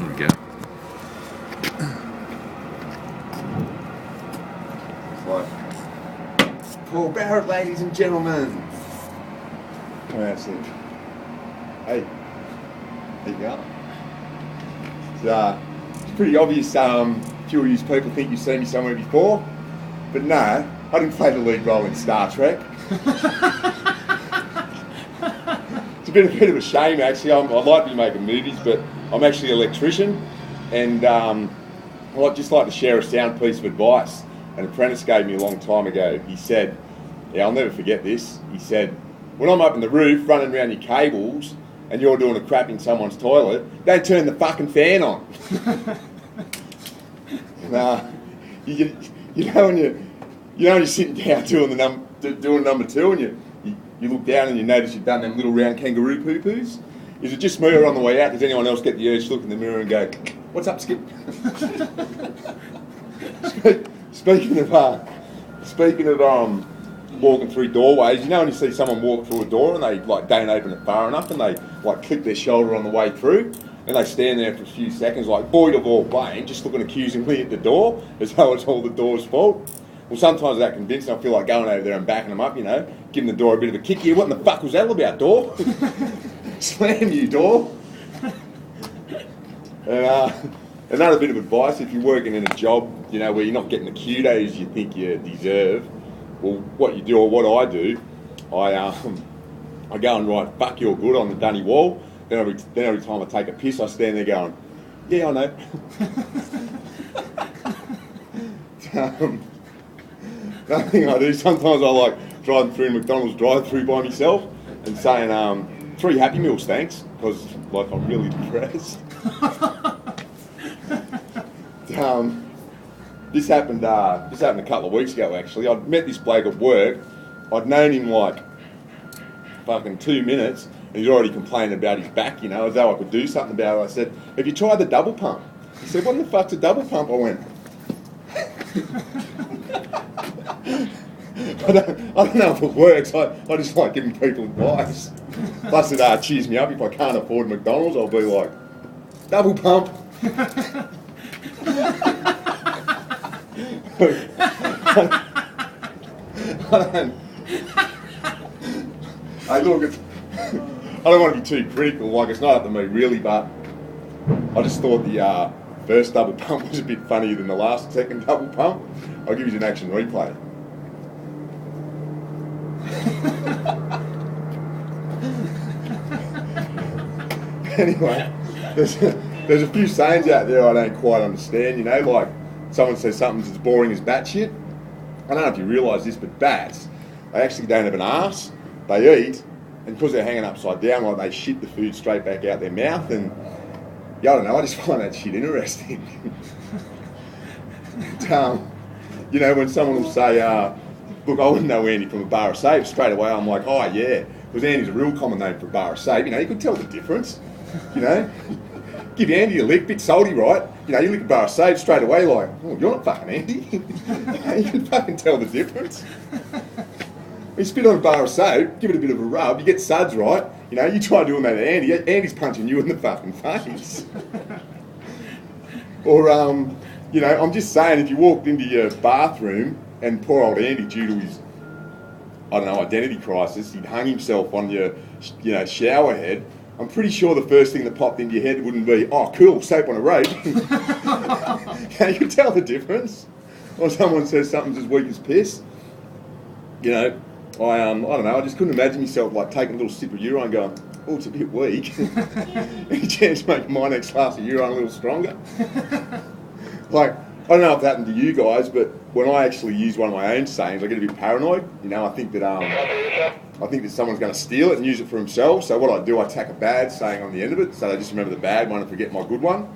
Here we go. Paul Barrett, ladies and gentlemen. That's it. Hey, how you going? It's pretty obvious. A few of you people think you've seen me somewhere before, but no, I didn't play the lead role in Star Trek. It's a bit of a shame, actually. I'd like to be making movies, but I'm actually an electrician, and I'd just like to share a sound piece of advice an apprentice gave me a long time ago. He said, yeah, I'll never forget this. He said, when I'm up in the roof running around your cables and you're doing a crap in someone's toilet, don't turn the fucking fan on. You know when you're sitting down doing number two and you look down and you notice you've done them little round kangaroo poo-poos? Is it just me or on the way out? Does anyone else get the urge to look in the mirror and go, what's up, Skip? Speaking of walking through doorways, you know when you see someone walk through a door and they don't open it far enough and they click their shoulder on the way through and they stand there for a few seconds void of all blame, just looking accusingly at the door as though it's all the door's fault. Well, sometimes that convincing, I feel like going over there and backing them up, giving the door a bit of a kick here. What in the fuck was that all about, door? Slam you, door. And another bit of advice, if you're working in a job, where you're not getting the kudos you think you deserve, well, what you do, or what I do, I go and write "fuck you're good" on the dunny wall. Then every time I take a piss, I stand there going, "Yeah, I know." Another thing I do, sometimes I like driving through McDonald's drive-through by myself and saying 3 Happy Meals, thanks, because I'm really depressed. This happened a couple of weeks ago, actually. I'd met this bloke at work. I'd known him fucking 2 minutes, and he's already complaining about his back, as though I could do something about it. I said, have you tried the double pump? He said, what in the fuck's a double pump? I went, I don't know if it works. I just like giving people advice. Plus it cheers me up. If I can't afford McDonald's, I'll be like, double pump. I don't want to be too critical, it's not up to me really, but I just thought the first double pump was a bit funnier than the second double pump. I'll give you an action replay. Anyway, there's a few sayings out there I don't quite understand, like someone says something's as boring as bat shit. I don't know if you realise this, but bats, they actually don't have an arse. They eat, and because they're hanging upside down, they shit the food straight back out their mouth, and yeah, I don't know, I just find that shit interesting. When someone will say, look, I wouldn't know Andy from a bar of soap, straight away I'm like, oh yeah, because Andy's a real common name for a bar of soap, you could tell the difference, Give Andy a lick, bit salty, right? You lick a bar of soap straight away, oh, you're not fucking Andy. You can fucking tell the difference. You spit on a bar of soap, give it a bit of a rub, you get suds, right? You try doing that to Andy, Andy's punching you in the fucking face. Or, I'm just saying, if you walked into your bathroom and poor old Andy, due to his, identity crisis, he'd hung himself on your, shower head, I'm pretty sure the first thing that popped into your head wouldn't be, oh, cool, soap on a rope. You can tell the difference. Or someone says something's as weak as piss. I don't know, I just couldn't imagine myself taking a little sip of urine and going, oh, it's a bit weak. Any chance to make my next glass of urine a little stronger? I don't know if that happened to you guys, but when I actually use one of my own sayings, I get a bit paranoid. I think that someone's going to steal it and use it for themselves. So what I do, I tack a bad saying on the end of it, so they just remember the bad one and forget my good one.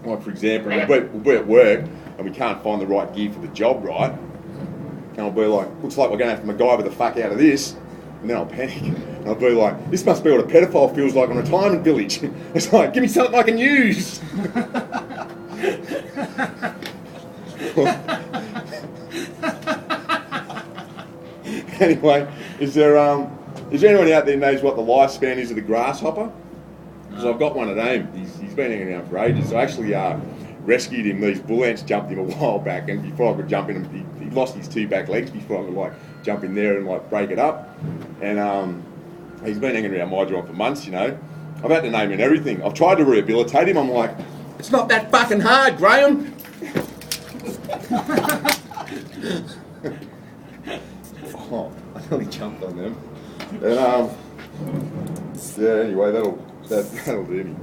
For example, we'll be at work and we can't find the right gear for the job, right? And I'll be like, looks like we're going to have to MacGyver the fuck out of this. And then I'll panic. And I'll be like, this must be what a pedophile feels like on a retirement village. It's like, give me something I can use. Anyway, is there anyone out there who knows what the lifespan is of the grasshopper? No. because I've got one at home. He's been hanging around for ages. So I actually rescued him. These bull ants jumped him a while back, and before I could jump in, he lost his 2 back legs before I could like jump in there and like break it up. And he's been hanging around my joint for months, you know. I've had to name him and everything. I've tried to rehabilitate him. I'm like, it's not that fucking hard, Graham. Oh, I nearly jumped on them. And yeah. Anyway, that'll do me.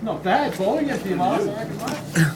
Not bad, boy. You get the last, I reckon, mate.